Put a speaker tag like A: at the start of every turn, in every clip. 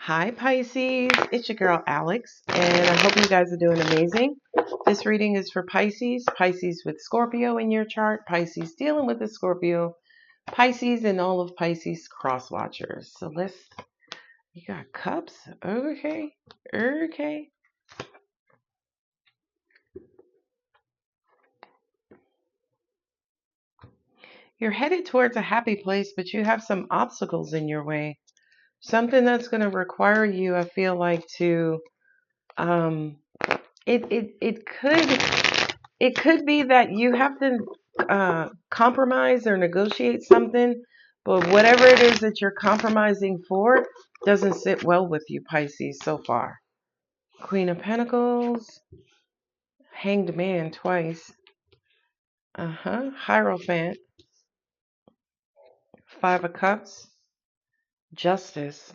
A: Hi Pisces, it's your girl Alex, and I hope you guys are doing amazing. This reading is for Pisces, Pisces with Scorpio in your chart, Pisces dealing with the Scorpio, Pisces and all of Pisces cross watchers. So you got cups? Okay. You're headed towards a happy place, but you have some obstacles in your way. Something that's going to require you, I feel like, to, um, it could be that you have to compromise or negotiate something, but whatever it is that you're compromising for doesn't sit well with you, Pisces, so far. Queen of Pentacles, Hanged Man twice, Hierophant, Five of Cups, Justice,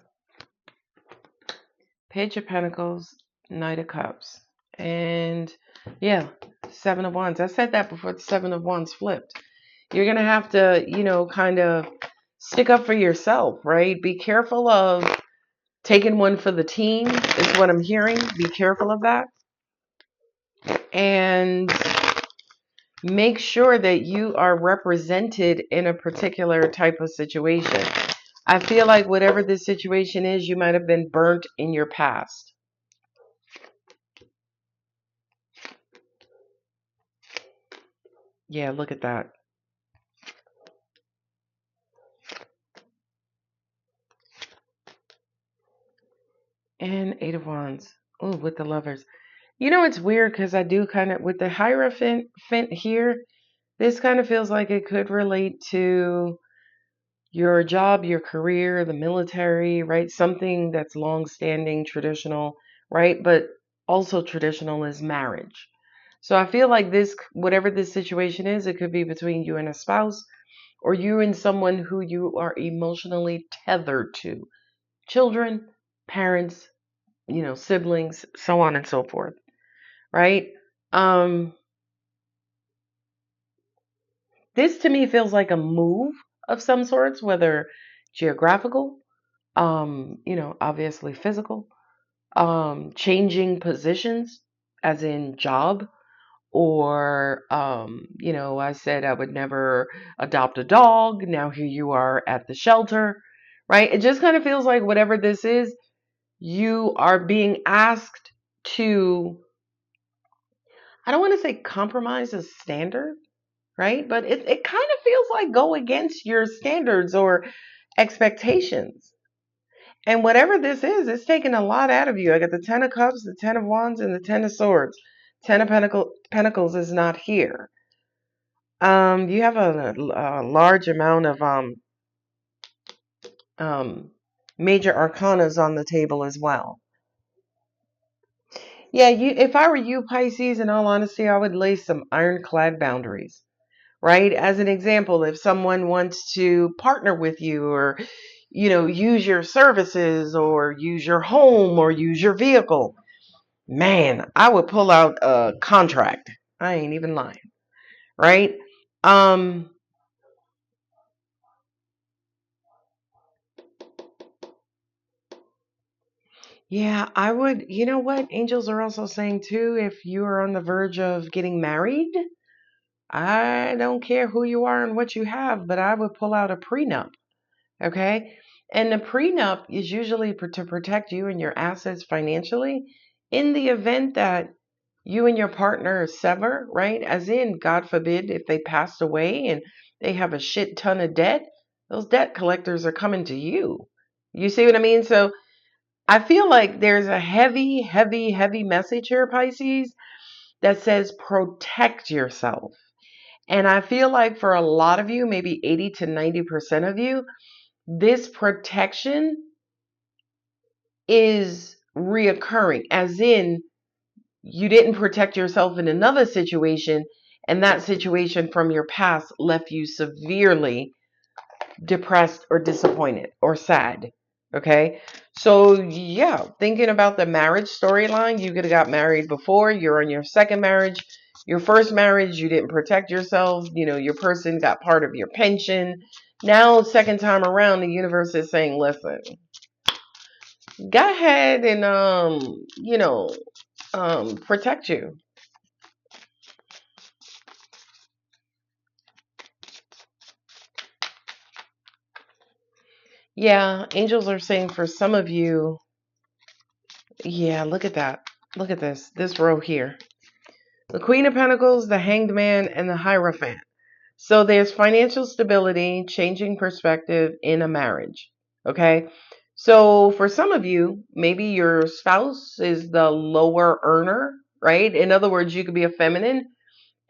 A: Page of Pentacles, Knight of Cups, and yeah, Seven of Wands. I said that before the Seven of Wands flipped. You're going to have to, kind of stick up for yourself, right? Be careful of taking one for the team, is what I'm hearing. Be careful of that. And make sure that you are represented in a particular type of situation. I feel like whatever this situation is, you might have been burnt in your past. Yeah, look at that. And Eight of Wands. Oh, with the Lovers. It's weird because I do kind of, with the Hierophant here, this kind of feels like it could relate to your job, your career, the military, right? Something that's long-standing, traditional, right? But also traditional is marriage. So I feel like this, whatever this situation is, it could be between you and a spouse or you and someone who you are emotionally tethered to. Children, parents, siblings, so on and so forth, right? This to me feels like a move of some sorts, whether geographical, obviously physical, changing positions, as in job, or, I said I would never adopt a dog. Now here you are at the shelter, right? It just kind of feels like whatever this is, you are being asked to, I don't want to say compromise a standard, right? But it kind of feels like go against your standards or expectations. And whatever this is, it's taking a lot out of you. I got the Ten of Cups, the Ten of Wands, and the Ten of Swords. Ten of Pentacles is not here. You have a large amount of major arcanas on the table as well. Yeah, if I were you, Pisces, in all honesty, I would lay some ironclad boundaries, right? As an example, if someone wants to partner with you or, use your services or use your home or use your vehicle, man, I would pull out a contract. I ain't even lying, right? Yeah, I would, you know what? Angels are also saying too, if you are on the verge of getting married, I don't care who you are and what you have, but I would pull out a prenup. Okay. And the prenup is usually to protect you and your assets financially in the event that you and your partner sever, right? As in, God forbid, if they passed away and they have a shit ton of debt, those debt collectors are coming to you. You see what I mean? So I feel like there's a heavy, heavy, heavy message here, Pisces, that says protect yourself. And I feel like for a lot of you, maybe 80 to 90% of you, this protection is reoccurring, as in you didn't protect yourself in another situation, and that situation from your past left you severely depressed or disappointed or sad. Okay. So yeah, thinking about the marriage storyline, you could have got married before, you're on your second marriage. Your first marriage, you didn't protect yourself. Your person got part of your pension. Now, second time around, the universe is saying, listen, go ahead and protect you. Yeah, angels are saying for some of you, yeah, look at that. Look at this row here. The Queen of Pentacles, the Hanged Man, and the Hierophant. So there's financial stability, changing perspective in a marriage. Okay. So for some of you, maybe your spouse is the lower earner, right? In other words, you could be a feminine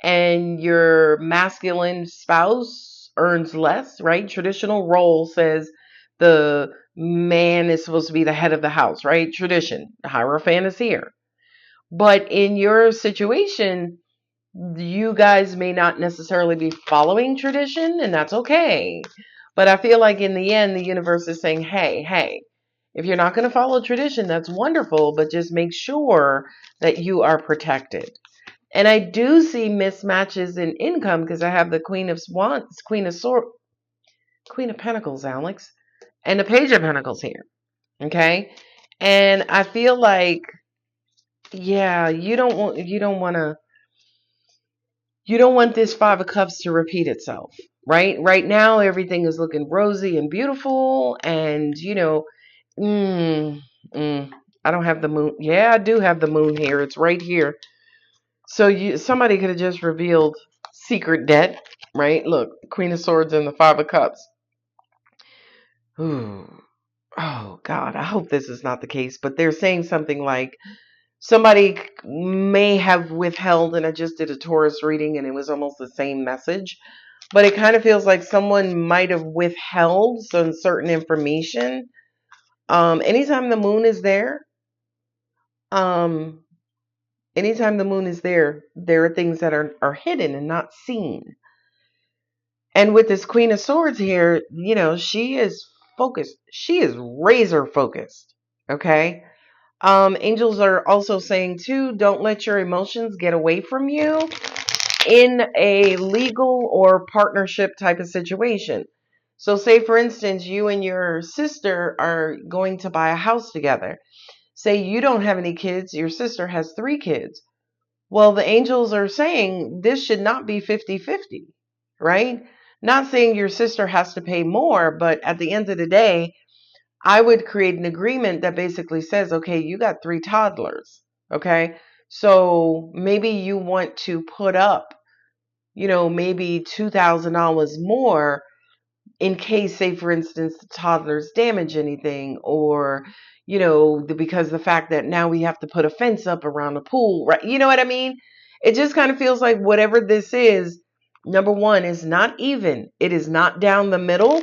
A: and your masculine spouse earns less, right? Traditional role says the man is supposed to be the head of the house, right? Tradition. The Hierophant is here. But in your situation, you guys may not necessarily be following tradition, and that's okay. But I feel like in the end, the universe is saying, hey, if you're not going to follow tradition, that's wonderful, but just make sure that you are protected. And I do see mismatches in income because I have the Queen of Wands, Queen of Pentacles, Alex, and the Page of Pentacles here. Okay. And I feel like, yeah, you don't want this Five of Cups to repeat itself, right? Right now, everything is looking rosy and beautiful, and mm, I don't have the moon. Yeah, I do have the moon here. It's right here. So somebody could have just revealed secret debt, right? Look, Queen of Swords and the Five of Cups. Ooh. Oh God, I hope this is not the case, but they're saying something like somebody may have withheld, and I just did a Taurus reading and it was almost the same message, but it kind of feels like someone might have withheld some certain information. Anytime the moon is there, um, there are things that are hidden and not seen. And with this Queen of Swords here, she is focused. She is razor focused. Okay. Angels are also saying too, don't let your emotions get away from you in a legal or partnership type of situation. So say for instance, you and your sister are going to buy a house together. Say you don't have any kids, your sister has 3 kids. Well, the angels are saying this should not be 50-50, right? Not saying your sister has to pay more, but at the end of the day, I would create an agreement that basically says, okay, you got 3 toddlers. Okay. So maybe you want to put up, maybe $2,000 more in case, say, for instance, the toddlers damage anything, or, because the fact that now we have to put a fence up around the pool, right? You know what I mean? It just kind of feels like whatever this is, number one, is not even. It is not down the middle.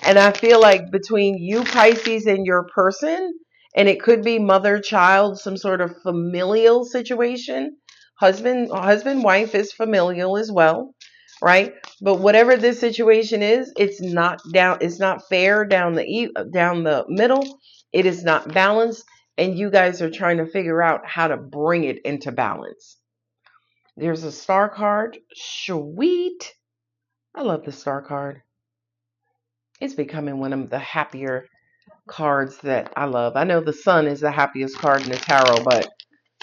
A: And I feel like between you, Pisces, and your person, and it could be mother, child, some sort of familial situation. Husband, wife is familial as well, right? But whatever this situation is, it's not down. It's not fair down the middle. It is not balanced, and you guys are trying to figure out how to bring it into balance. There's a star card. Sweet. I love the star card. It's becoming one of the happier cards that I love. I know the sun is the happiest card in the tarot, but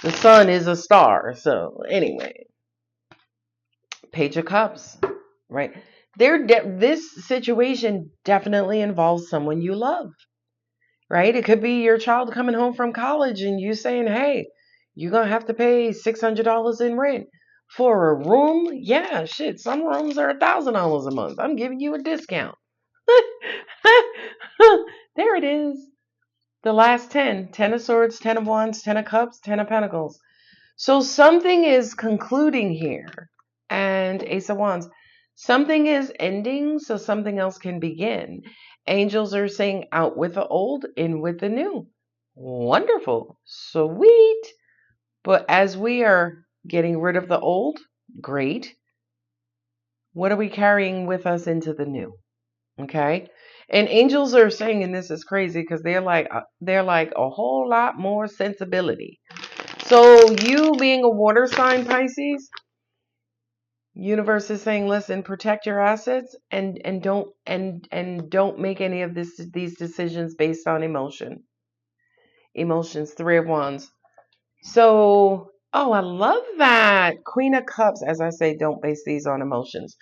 A: the sun is a star. So anyway, Page of Cups, right? This situation definitely involves someone you love, right? It could be your child coming home from college and you saying, hey, you're going to have to pay $600 in rent for a room. Yeah, shit. Some rooms are $1,000 a month. I'm giving you a discount. There it is. The last 10 of Swords, 10 of Wands, 10 of Cups, 10 of Pentacles. So something is concluding here. And Ace of Wands. Something is ending so something else can begin. Angels are saying out with the old, in with the new. Wonderful. Sweet. But as we are getting rid of the old, great. What are we carrying with us into the new? Okay. And angels are saying, and this is crazy because they're like a whole lot more sensibility. So you being a water sign, Pisces, universe is saying, listen, protect your assets and don't make any of these decisions based on emotion. emotions, 3 of Wands. So, oh, I love that. Queen of Cups, as I say, don't base these on emotions.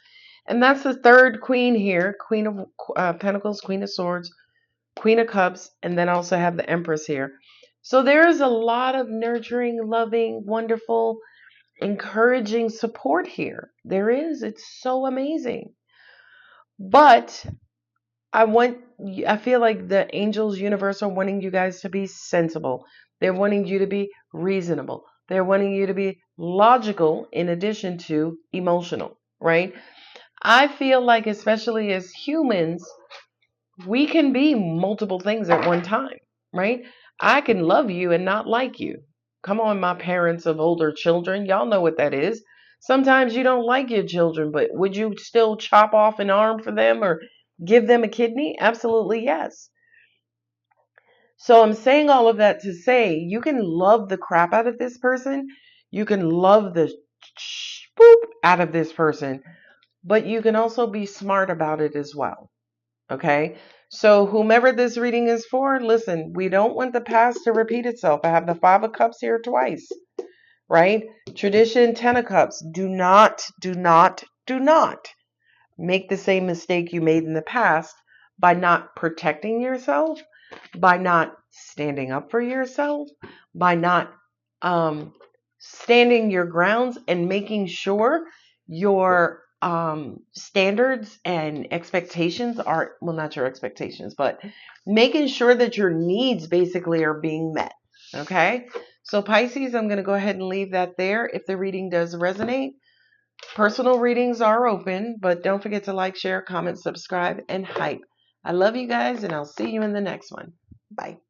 A: And that's the third queen here, Queen of Pentacles, Queen of Swords, Queen of Cups, and then also have the Empress here. So there is a lot of nurturing, loving, wonderful, encouraging support here. There is. It's so amazing. But I feel like the angels, universe are wanting you guys to be sensible. They're wanting you to be reasonable. They're wanting you to be logical in addition to emotional, right? I feel like, especially as humans, we can be multiple things at one time, right? I can love you and not like you. Come on, my parents of older children, y'all know what that is. Sometimes you don't like your children, but would you still chop off an arm for them or give them a kidney? Absolutely, yes. So I'm saying all of that to say you can love the crap out of this person. You can love the boop out of this person, but you can also be smart about it as well. Okay, so whomever this reading is for, listen, we don't want the past to repeat itself. I have the 5 of Cups here twice, right? Tradition, 10 of Cups. Do not make the same mistake you made in the past by not protecting yourself, by not standing up for yourself, by not standing your grounds and making sure your standards and expectations are, well, not your expectations, but making sure that your needs basically are being met. Okay, so Pisces, I'm going to go ahead and leave that there. If the reading does resonate, personal readings are open, but don't forget to like, share, comment, subscribe, and hype. I love you guys, and I'll see you in the next one. Bye.